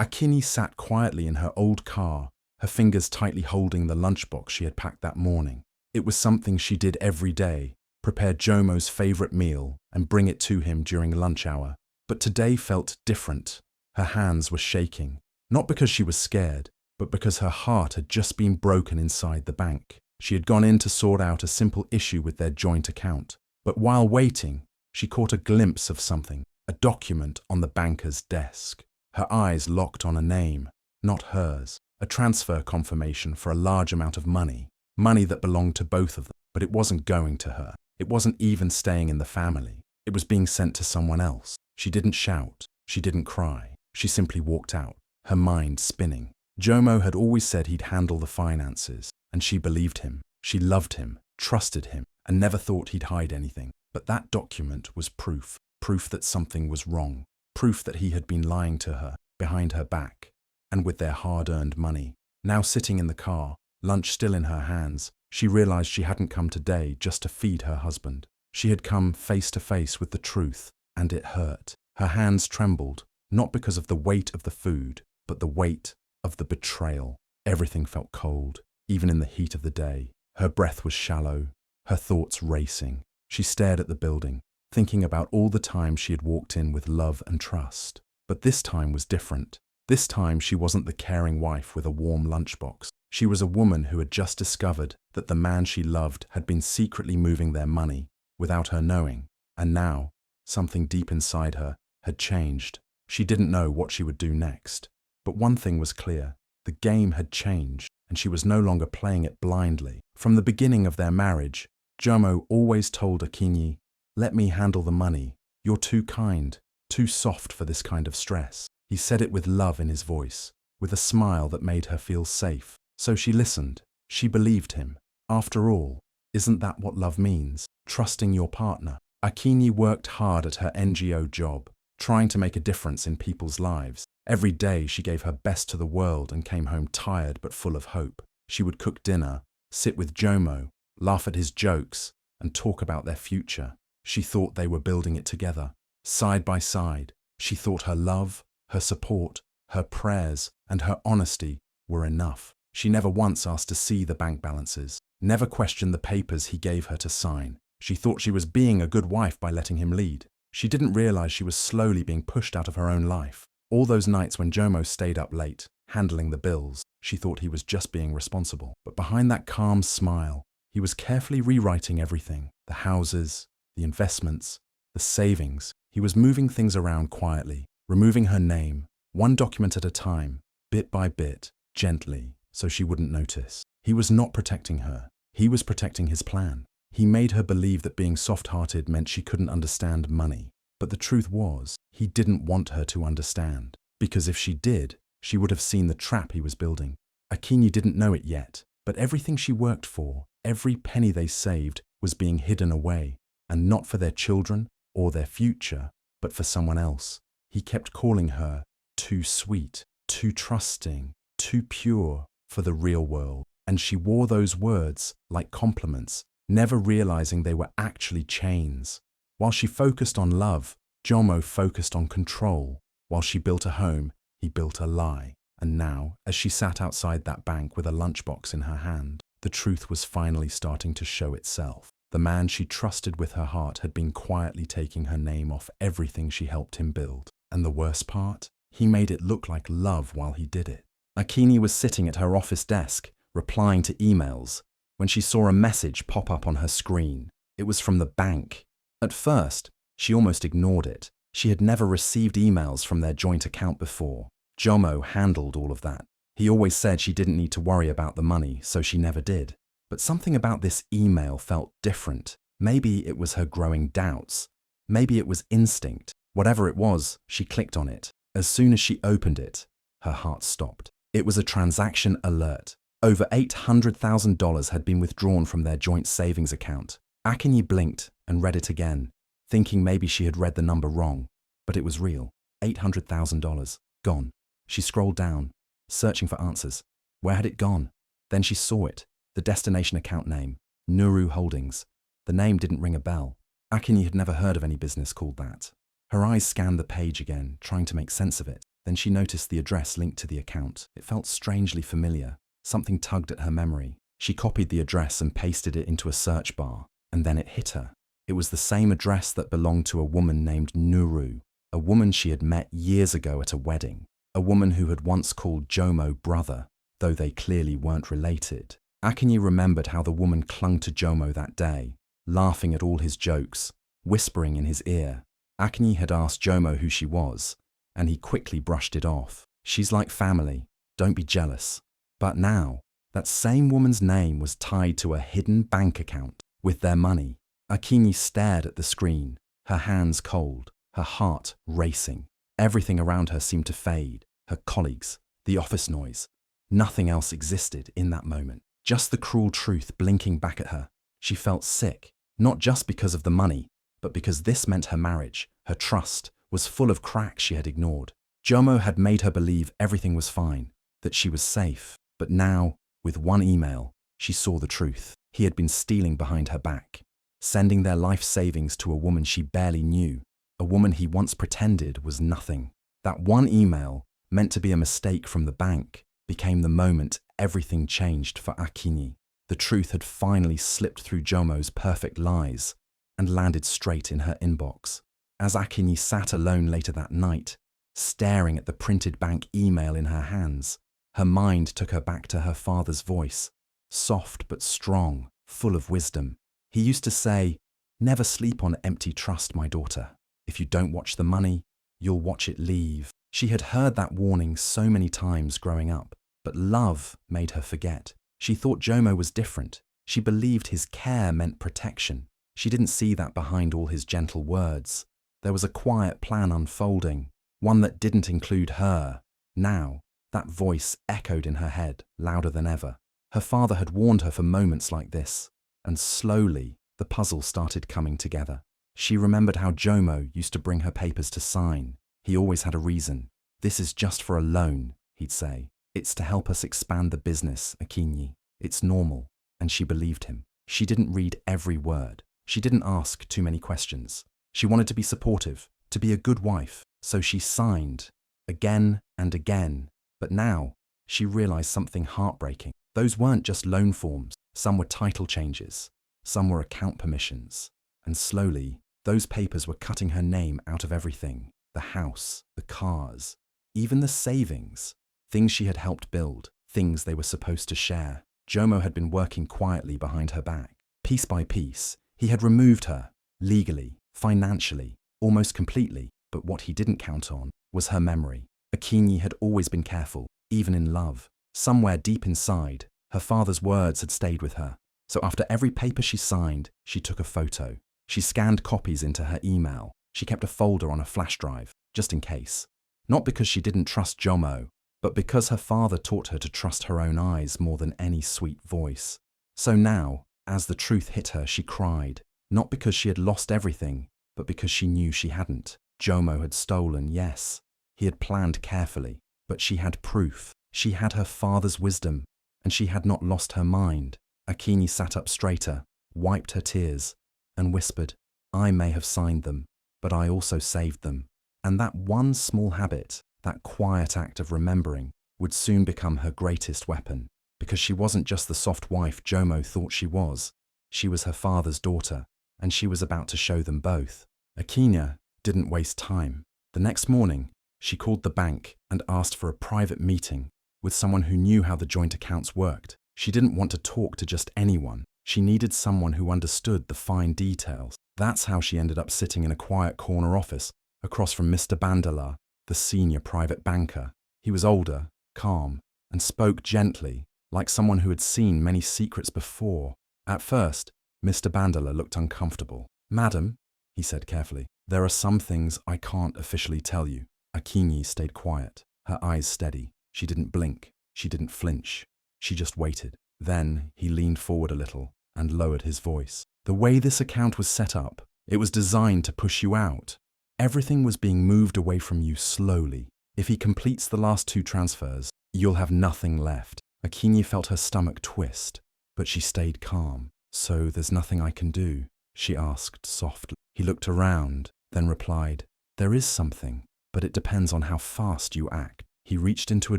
Akinyi sat quietly in her old car, her fingers tightly holding the lunchbox she had packed that morning. It was something she did every day, prepare Jomo's favorite meal and bring it to him during lunch hour. But today felt different. Her hands were shaking, not because she was scared, but because her heart had just been broken inside the bank. She had gone in to sort out a simple issue with their joint account. But while waiting, she caught a glimpse of something, a document on the banker's desk. Her eyes locked on a name, not hers, a transfer confirmation for a large amount of money that belonged to both of them. But it wasn't going to her. It wasn't even staying in the family. It was being sent to someone else. She didn't shout. She didn't cry. She simply walked out, her mind spinning. Jomo had always said he'd handle the finances, and she believed him. She loved him, trusted him, and never thought he'd hide anything. But that document was proof that something was wrong, proof that he had been lying to her, behind her back, and with their hard-earned money. Now sitting in the car, lunch still in her hands, she realized she hadn't come today just to feed her husband. She had come face to face with the truth, and it hurt. Her hands trembled, not because of the weight of the food, but the weight of the betrayal. Everything felt cold, even in the heat of the day. Her breath was shallow, her thoughts racing. She stared at the building, thinking about all the times she had walked in with love and trust. But this time was different. This time she wasn't the caring wife with a warm lunchbox. She was a woman who had just discovered that the man she loved had been secretly moving their money without her knowing. And now, something deep inside her had changed. She didn't know what she would do next. But one thing was clear. The game had changed, and she was no longer playing it blindly. From the beginning of their marriage, Jomo always told Akinyi, "Let me handle the money. You're too kind, too soft for this kind of stress." He said it with love in his voice, with a smile that made her feel safe. So she listened. She believed him. After all, isn't that what love means? Trusting your partner. Akinyi worked hard at her NGO job, trying to make a difference in people's lives. Every day she gave her best to the world and came home tired but full of hope. She would cook dinner, sit with Jomo, laugh at his jokes, and talk about their future. She thought they were building it together, side by side. She thought her love, her support, her prayers, and her honesty were enough. She never once asked to see the bank balances, never questioned the papers he gave her to sign. She thought she was being a good wife by letting him lead. She didn't realize she was slowly being pushed out of her own life. All those nights when Jomo stayed up late, handling the bills, she thought he was just being responsible. But behind that calm smile, he was carefully rewriting everything. The houses, the investments, the savings. He was moving things around quietly, removing her name, one document at a time, bit by bit, gently, so she wouldn't notice. He was not protecting her. He was protecting his plan. He made her believe that being soft-hearted meant she couldn't understand money. But the truth was, he didn't want her to understand. Because if she did, she would have seen the trap he was building. Akinyi didn't know it yet, but everything she worked for, every penny they saved, was being hidden away. And not for their children or their future, but for someone else. He kept calling her too sweet, too trusting, too pure for the real world. And she wore those words like compliments, never realizing they were actually chains. While she focused on love, Jomo focused on control. While she built a home, he built a lie. And now, as she sat outside that bank with a lunchbox in her hand, the truth was finally starting to show itself. The man she trusted with her heart had been quietly taking her name off everything she helped him build. And the worst part? He made it look like love while he did it. Akinyi was sitting at her office desk, replying to emails, when she saw a message pop up on her screen. It was from the bank. At first, she almost ignored it. She had never received emails from their joint account before. Jomo handled all of that. He always said she didn't need to worry about the money, so she never did. But something about this email felt different. Maybe it was her growing doubts. Maybe it was instinct. Whatever it was, she clicked on it. As soon as she opened it, her heart stopped. It was a transaction alert. Over $800,000 had been withdrawn from their joint savings account. Akinyi blinked and read it again, thinking maybe she had read the number wrong. But it was real. $800,000. Gone. She scrolled down, searching for answers. Where had it gone? Then she saw it. The destination account name. Nuru Holdings. The name didn't ring a bell. Akinyi had never heard of any business called that. Her eyes scanned the page again, trying to make sense of it. Then she noticed the address linked to the account. It felt strangely familiar. Something tugged at her memory. She copied the address and pasted it into a search bar, and then it hit her. It was the same address that belonged to a woman named Nuru, a woman she had met years ago at a wedding, a woman who had once called Jomo brother, though they clearly weren't related. Akinyi remembered how the woman clung to Jomo that day, laughing at all his jokes, whispering in his ear. Akinyi had asked Jomo who she was, and he quickly brushed it off. She's like family, don't be jealous. But now, that same woman's name was tied to a hidden bank account with their money. Akinyi stared at the screen, her hands cold, her heart racing. Everything around her seemed to fade, her colleagues, the office noise. Nothing else existed in that moment. Just the cruel truth blinking back at her. She felt sick, not just because of the money, but because this meant her marriage, her trust, was full of cracks she had ignored. Jomo had made her believe everything was fine, that she was safe. But now, with one email, she saw the truth. He had been stealing behind her back, sending their life savings to a woman she barely knew, a woman he once pretended was nothing. That one email, meant to be a mistake from the bank, became the moment everything changed for Akinyi. The truth had finally slipped through Jomo's perfect lies and landed straight in her inbox. As Akinyi sat alone later that night, staring at the printed bank email in her hands, her mind took her back to her father's voice, soft but strong, full of wisdom. He used to say, "Never sleep on empty trust, my daughter. If you don't watch the money, you'll watch it leave." She had heard that warning so many times growing up, but love made her forget. She thought Jomo was different. She believed his care meant protection. She didn't see that behind all his gentle words. There was a quiet plan unfolding, one that didn't include her. Now, that voice echoed in her head, louder than ever. Her father had warned her for moments like this, and slowly the puzzle started coming together. She remembered how Jomo used to bring her papers to sign. He always had a reason. "This is just for a loan," he'd say. "It's to help us expand the business, Akinyi. It's normal." And she believed him. She didn't read every word. She didn't ask too many questions. She wanted to be supportive, to be a good wife, so she signed again and again. But now, she realized something heartbreaking. Those weren't just loan forms. Some were title changes. Some were account permissions. And slowly, those papers were cutting her name out of everything. The house, the cars, even the savings. Things she had helped build, things they were supposed to share. Jomo had been working quietly behind her back. Piece by piece, he had removed her, legally, financially, almost completely. But what he didn't count on was her memory. Akinyi had always been careful, even in love. Somewhere deep inside, her father's words had stayed with her. So after every paper she signed, she took a photo. She scanned copies into her email. She kept a folder on a flash drive, just in case. Not because she didn't trust Jomo, but because her father taught her to trust her own eyes more than any sweet voice. So now, as the truth hit her, she cried, not because she had lost everything, but because she knew she hadn't. Jomo had stolen, yes. He had planned carefully, but she had proof. She had her father's wisdom, and she had not lost her mind. Akinyi sat up straighter, wiped her tears, and whispered, "I may have signed them, but I also saved them." And that one small habit, that quiet act of remembering, would soon become her greatest weapon, because she wasn't just the soft wife Jomo thought she was. She was her father's daughter, and she was about to show them both. Akinyi didn't waste time. The next morning, she called the bank and asked for a private meeting with someone who knew how the joint accounts worked. She didn't want to talk to just anyone. She needed someone who understood the fine details. That's how she ended up sitting in a quiet corner office across from Mr. Bandala, the senior private banker. He was older, calm, and spoke gently, like someone who had seen many secrets before. At first, Mr. Bandala looked uncomfortable. "Madam," he said carefully, "there are some things I can't officially tell you." Akinyi stayed quiet, her eyes steady. She didn't blink. She didn't flinch. She just waited. Then he leaned forward a little and lowered his voice. "The way this account was set up, it was designed to push you out. Everything was being moved away from you slowly. If he completes the last 2 transfers, you'll have nothing left." Akinyi felt her stomach twist, but she stayed calm. "So there's nothing I can do?" she asked softly. He looked around, then replied, "There is something. but it depends on how fast you act. He reached into a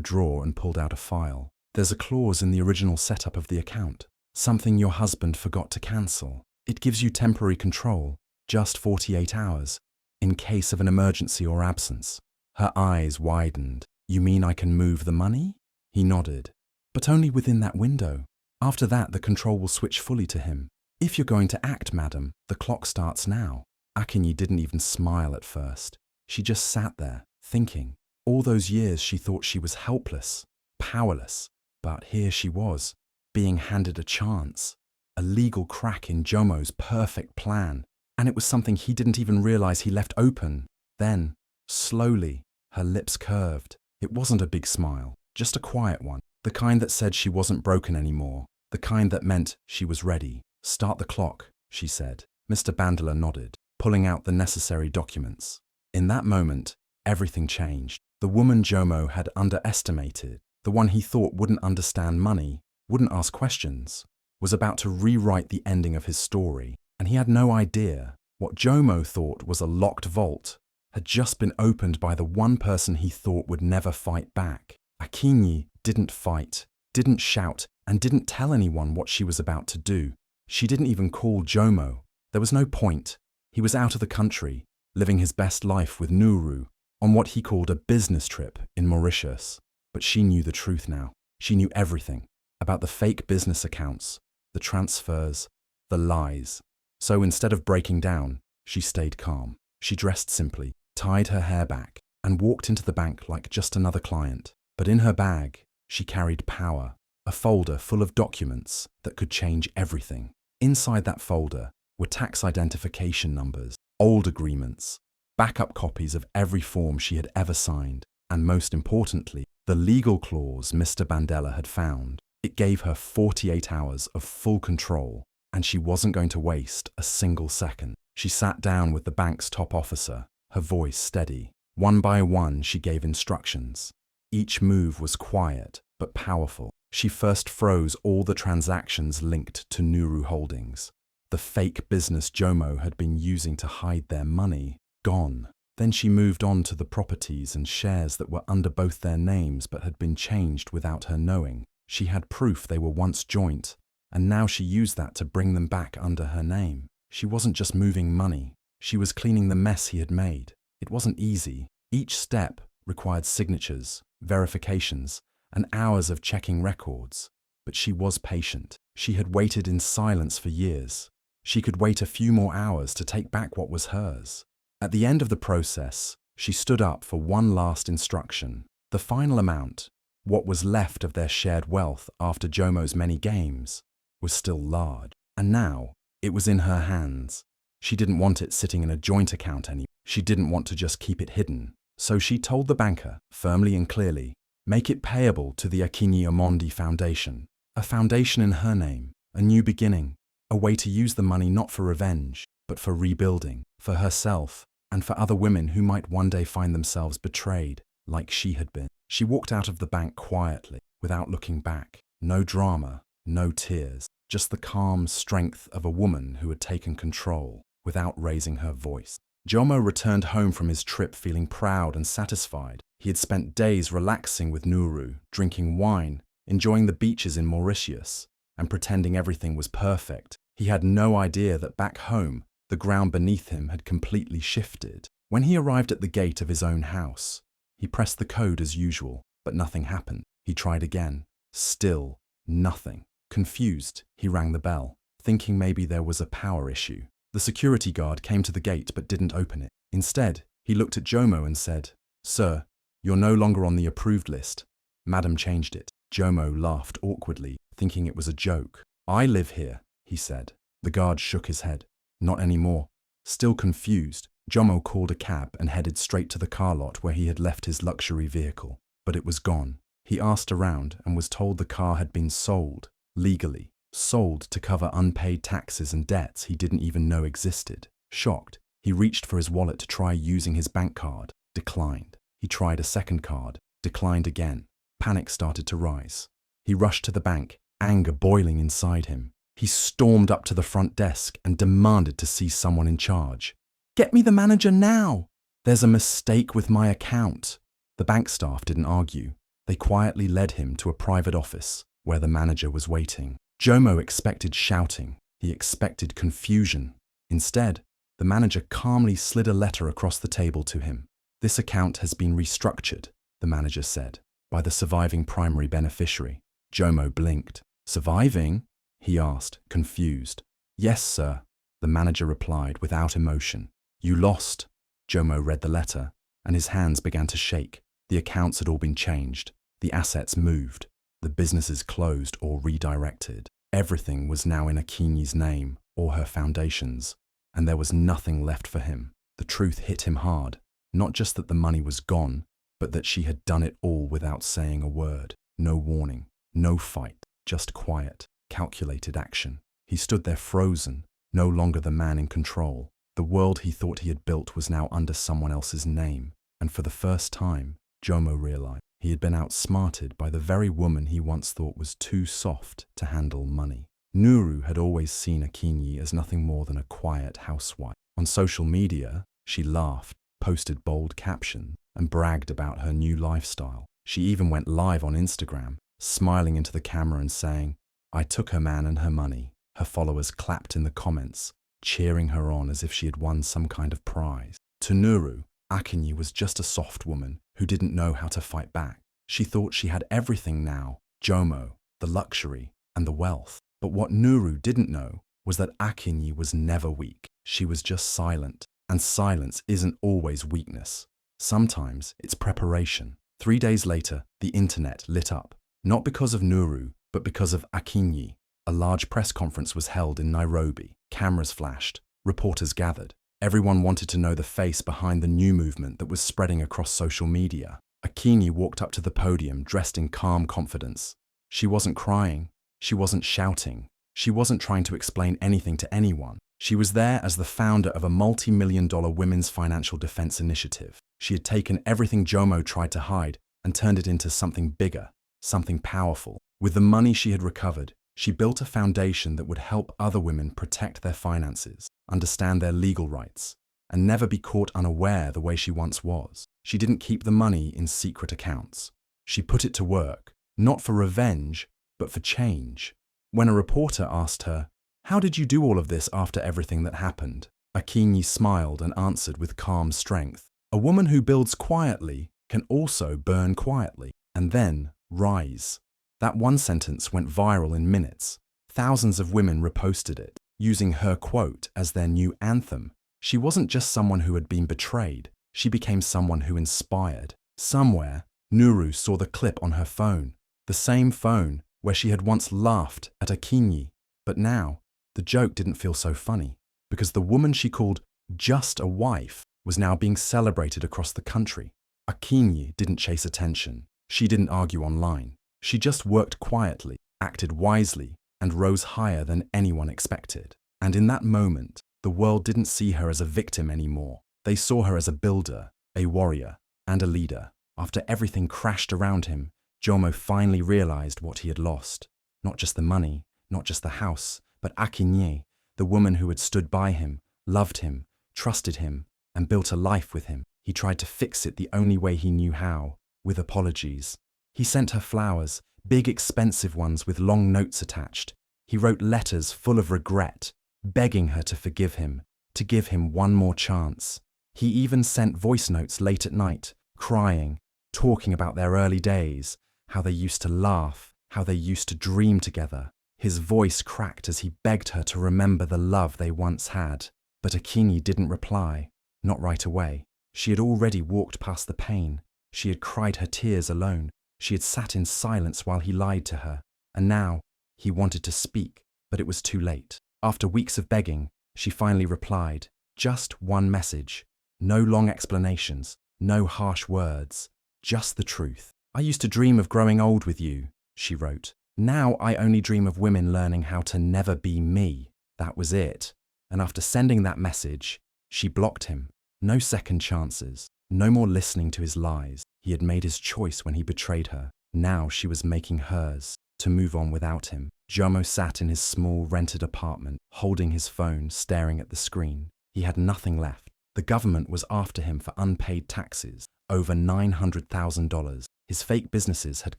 drawer and pulled out a file. There's a clause in the original setup of the account. Something your husband forgot to cancel. It gives you temporary control, just 48 hours, in case of an emergency or absence. Her eyes widened. You mean I can move the money? He nodded. But only within that window. After that, the control will switch fully to him. If you're going to act, madam, the clock starts now. Akinyi didn't even smile at first. She just sat there, thinking. All those years she thought she was helpless, powerless. But here she was, being handed a chance. A legal crack in Jomo's perfect plan. And it was something he didn't even realize he left open. Then, slowly, her lips curved. It wasn't a big smile, just a quiet one. The kind that said she wasn't broken anymore. The kind that meant she was ready. Start the clock, she said. Mr. Bandela nodded, pulling out the necessary documents. In that moment, everything changed. The woman Jomo had underestimated, the one he thought wouldn't understand money, wouldn't ask questions, was about to rewrite the ending of his story. And he had no idea. What Jomo thought was a locked vault had just been opened by the one person he thought would never fight back. Akinyi didn't fight, didn't shout, and didn't tell anyone what she was about to do. She didn't even call Jomo. There was no point. He was out of the country, living his best life with Nuru, on what he called a business trip in Mauritius. But she knew the truth now. She knew everything about the fake business accounts, the transfers, the lies. So instead of breaking down, she stayed calm. She dressed simply, tied her hair back, and walked into the bank like just another client. But in her bag, she carried power, a folder full of documents that could change everything. Inside that folder were tax identification numbers, old agreements, backup copies of every form she had ever signed, and most importantly, the legal clause Mr. Bandela had found. It gave her 48 hours of full control, and she wasn't going to waste a single second. She sat down with the bank's top officer, her voice steady. One by one, she gave instructions. Each move was quiet but powerful. She first froze all the transactions linked to Nuru Holdings. The fake business Jomo had been using to hide their money, gone. Then she moved on to the properties and shares that were under both their names but had been changed without her knowing. She had proof they were once joint, and now she used that to bring them back under her name. She wasn't just moving money, she was cleaning the mess he had made. It wasn't easy. Each step required signatures, verifications, and hours of checking records. But she was patient. She had waited in silence for years. She could wait a few more hours to take back what was hers. At the end of the process, she stood up for one last instruction. The final amount, what was left of their shared wealth after Jomo's many games, was still large. And now, it was in her hands. She didn't want it sitting in a joint account anymore. She didn't want to just keep it hidden. So she told the banker, firmly and clearly, make it payable to the Akinyi Omondi Foundation. A foundation in her name, a new beginning, a way to use the money not for revenge, but for rebuilding, for herself, and for other women who might one day find themselves betrayed, like she had been. She walked out of the bank quietly, without looking back. No drama, no tears, just the calm strength of a woman who had taken control, without raising her voice. Jomo returned home from his trip feeling proud and satisfied. He had spent days relaxing with Nuru, drinking wine, enjoying the beaches in Mauritius, and pretending everything was perfect. He had no idea that back home, the ground beneath him had completely shifted. When he arrived at the gate of his own house, he pressed the code as usual, but nothing happened. He tried again. Still nothing. Confused, he rang the bell, thinking maybe there was a power issue. The security guard came to the gate but didn't open it. Instead, he looked at Jomo and said, "Sir, you're no longer on the approved list. Madam changed it." Jomo laughed awkwardly, thinking it was a joke. "I live here," he said. The guard shook his head. "Not anymore." Still confused, Jomo called a cab and headed straight to the car lot where he had left his luxury vehicle. But it was gone. He asked around and was told the car had been sold, legally. Sold to cover unpaid taxes and debts he didn't even know existed. Shocked, he reached for his wallet to try using his bank card. Declined. He tried a second card. Declined again. Panic started to rise. He rushed to the bank, anger boiling inside him. He stormed up to the front desk and demanded to see someone in charge. "Get me the manager now!" "There's a mistake with my account." The bank staff didn't argue. They quietly led him to a private office where the manager was waiting. Jomo expected shouting. He expected confusion. Instead, the manager calmly slid a letter across the table to him. "This account has been restructured," the manager said, "by the surviving primary beneficiary." Jomo blinked. "Surviving?" he asked, confused. "Yes, sir," the manager replied without emotion. "You lost." Jomo read the letter, and his hands began to shake. The accounts had all been changed. The assets moved. The businesses closed or redirected. Everything was now in Akinyi's name or her foundation's, and there was nothing left for him. The truth hit him hard, not just that the money was gone, but that she had done it all without saying a word. No warning, no fight, just quiet, calculated action. He stood there frozen, no longer the man in control. The world he thought he had built was now under someone else's name, and for the first time, Jomo realized he had been outsmarted by the very woman he once thought was too soft to handle money. Nuru had always seen Akinyi as nothing more than a quiet housewife. On social media, she laughed, posted bold captions, and bragged about her new lifestyle. She even went live on Instagram, smiling into the camera and saying, "I took her man and her money." Her followers clapped in the comments, cheering her on as if she had won some kind of prize. To Nuru, Akinyi was just a soft woman who didn't know how to fight back. She thought she had everything now, Jomo, the luxury, and the wealth. But what Nuru didn't know was that Akinyi was never weak. She was just silent, and silence isn't always weakness. Sometimes it's preparation. 3 days later, the internet lit up, not because of Nuru, but because of Akinyi. A large press conference was held in Nairobi. Cameras flashed. Reporters gathered. Everyone wanted to know the face behind the new movement that was spreading across social media. Akinyi walked up to the podium dressed in calm confidence. She wasn't crying. She wasn't shouting. She wasn't trying to explain anything to anyone. She was there as the founder of a multi-million-dollar women's financial defense initiative. She had taken everything Jomo tried to hide and turned it into something bigger, something powerful. With the money she had recovered, she built a foundation that would help other women protect their finances, understand their legal rights, and never be caught unaware the way she once was. She didn't keep the money in secret accounts. She put it to work, not for revenge, but for change. When a reporter asked her, "How did you do all of this after everything that happened?" Akinyi smiled and answered with calm strength. "A woman who builds quietly can also burn quietly, and then rise." That one sentence went viral in minutes. Thousands of women reposted it, using her quote as their new anthem. She wasn't just someone who had been betrayed. She became someone who inspired. Somewhere, Nuru saw the clip on her phone, the same phone where she had once laughed at Akinyi. But now, the joke didn't feel so funny, because the woman she called just a wife was now being celebrated across the country. Akinyi didn't chase attention. She didn't argue online. She just worked quietly, acted wisely, and rose higher than anyone expected. And in that moment, the world didn't see her as a victim anymore. They saw her as a builder, a warrior, and a leader. After everything crashed around him, Jomo finally realized what he had lost. Not just the money, not just the house, but Akinyi, the woman who had stood by him, loved him, trusted him, and built a life with him. He tried to fix it the only way he knew how, with apologies. He sent her flowers, big expensive ones with long notes attached. He wrote letters full of regret, begging her to forgive him, to give him one more chance. He even sent voice notes late at night, crying, talking about their early days, how they used to laugh, how they used to dream together. His voice cracked as he begged her to remember the love they once had. But Akinyi didn't reply, not right away. She had already walked past the pain. She had cried her tears alone. She had sat in silence while he lied to her, and now he wanted to speak, but it was too late. After weeks of begging, she finally replied, just one message, no long explanations, no harsh words, just the truth. "I used to dream of growing old with you," she wrote. "Now I only dream of women learning how to never be me." That was it. And after sending that message, she blocked him. No second chances, no more listening to his lies. He had made his choice when he betrayed her. Now she was making hers, to move on without him. Jomo sat in his small rented apartment, holding his phone, staring at the screen. He had nothing left, The government was after him for unpaid taxes, over $900,000. His fake businesses had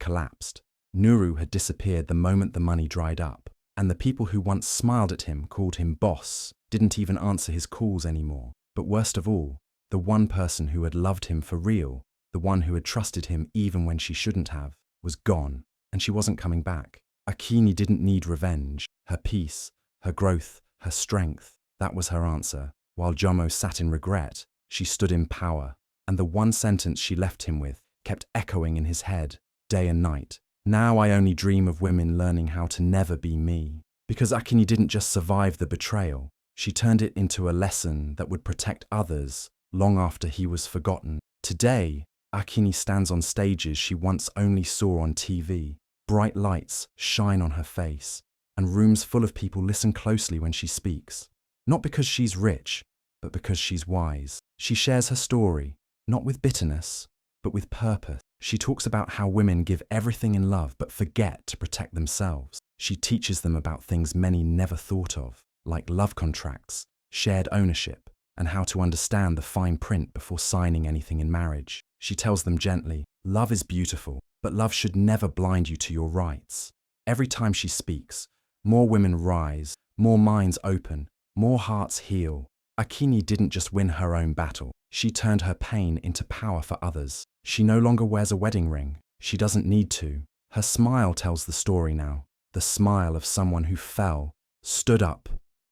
collapsed. Nuru had disappeared the moment the money dried up, and the people who once smiled at him, called him boss, didn't even answer his calls anymore. But worst of all, the one person who had loved him for real, the one who had trusted him even when she shouldn't have, was gone, and she wasn't coming back. Akinyi didn't need revenge. Her peace, her growth, her strength, that was her answer. While Jomo sat in regret, she stood in power, and the one sentence she left him with kept echoing in his head, day and night. Now I only dream of women learning how to never be me. Because Akinyi didn't just survive the betrayal, she turned it into a lesson that would protect others long after he was forgotten. Today, Akinyi stands on stages she once only saw on TV. Bright lights shine on her face, and rooms full of people listen closely when she speaks. Not because she's rich, but because she's wise. She shares her story, not with bitterness, but with purpose. She talks about how women give everything in love but forget to protect themselves. She teaches them about things many never thought of, like love contracts, shared ownership, and how to understand the fine print before signing anything in marriage. She tells them gently, love is beautiful, but love should never blind you to your rights. Every time she speaks, more women rise, more minds open, more hearts heal. Akinyi didn't just win her own battle, she turned her pain into power for others. She no longer wears a wedding ring. She doesn't need to. Her smile tells the story now, the smile of someone who fell, stood up,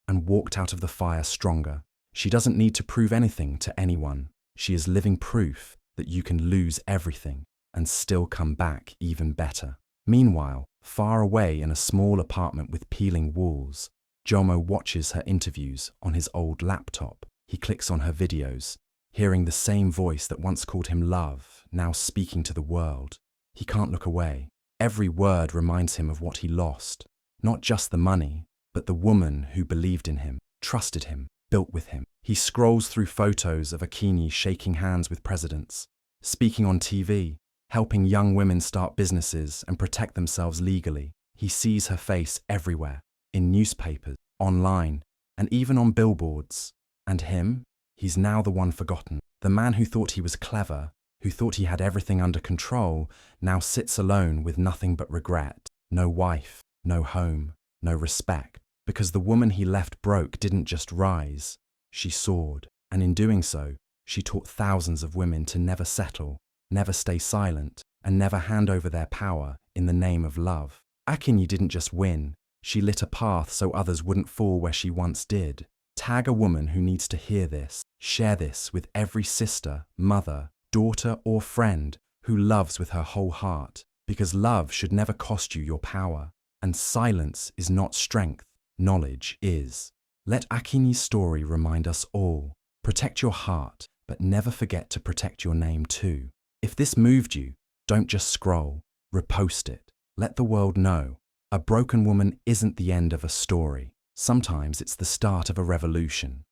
and walked out of the fire stronger. She doesn't need to prove anything to anyone. She is living proof that you can lose everything and still come back even better. Meanwhile, far away in a small apartment with peeling walls, Jomo watches her interviews on his old laptop. He clicks on her videos, hearing the same voice that once called him love, now speaking to the world. He can't look away. Every word reminds him of what he lost. Not just the money, but the woman who believed in him, trusted him, built with him. He scrolls through photos of Akinyi shaking hands with presidents, speaking on TV, helping young women start businesses and protect themselves legally. He sees her face everywhere, in newspapers, online, and even on billboards. And him? He's now the one forgotten. The man who thought he was clever, who thought he had everything under control, now sits alone with nothing but regret. No wife, no home, no respect. Because the woman he left broke didn't just rise, she soared. And in doing so, she taught thousands of women to never settle, never stay silent, and never hand over their power in the name of love. Akinyi didn't just win, she lit a path so others wouldn't fall where she once did. Tag a woman who needs to hear this. Share this with every sister, mother, daughter, or friend who loves with her whole heart. Because love should never cost you your power. And silence is not strength, knowledge is. Let Akinyi's story remind us all. Protect your heart, but never forget to protect your name too. If this moved you, don't just scroll, repost it. Let the world know. A broken woman isn't the end of a story. Sometimes it's the start of a revolution.